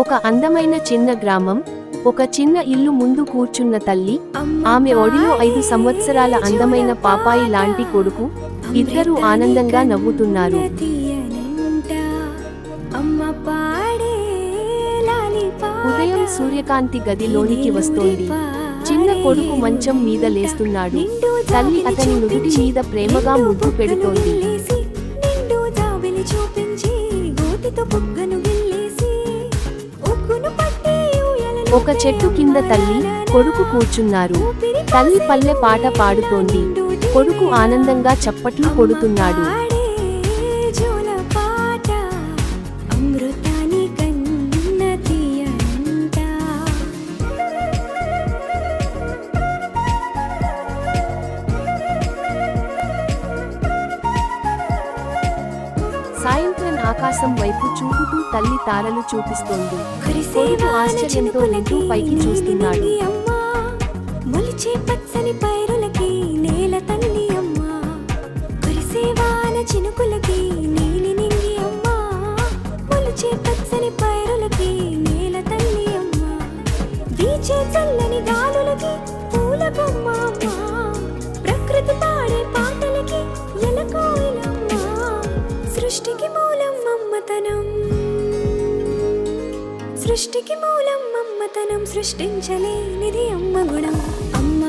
ఒక అందమైన చిన్న గ్రామం, ఒక చిన్న ఇల్లు ముందు కూర్చున్న తల్లి, ఆమె ఒడిలో 5 సంవత్సరాల అందమైన పాపాయి లాంటి కొడుకు, ఇద్దరూ ఆనందంగా నవ్వుతున్నారు. ఉదయం సూర్యకాంతి గదిలోనికి వస్తోంది. చిన్న కొడుకు మంచం మీద లేస్తున్నాడు. తల్లి అతని నుదుటి మీద ప్రేమగా ముద్దు పెడుతోంది. ఒక చెట్టు కింద తల్లి, కొడుకు కూర్చున్నారు. తల్లి పల్లె పాట పాడుతోంది. కొడుకు ఆనందంగా చప్పట్లు కొడుతున్నాడు. సాయంత్రం ఆకాశం వైపు చూపుతూ తల్లి తారలు చూపిస్తోంది. కొడుకు ఆశ్చర్యంతో నింటూ పైకి చూస్తున్నాడు. మొలిచే పచ్చని పైరులకి నేల తల్లి అమ్మా, కురిసేవాన చినుకులకి నీలి నింగి అమ్మా, మొలిచే పచ్చని పైరులకి నేల తల్లి అమ్మా, వీచే చల్లని గాలులకి పూల బొమ్మ అమ్మా, ప్రకృతి పాడే పాటలకి ఎలకోయిలమ్మా, సృష్టికి మూలం మమ్మతనం, సృష్టికి మూలం మమ్మతనం, సృష్టించలేనిది అమ్మ గుణం. అమ్మ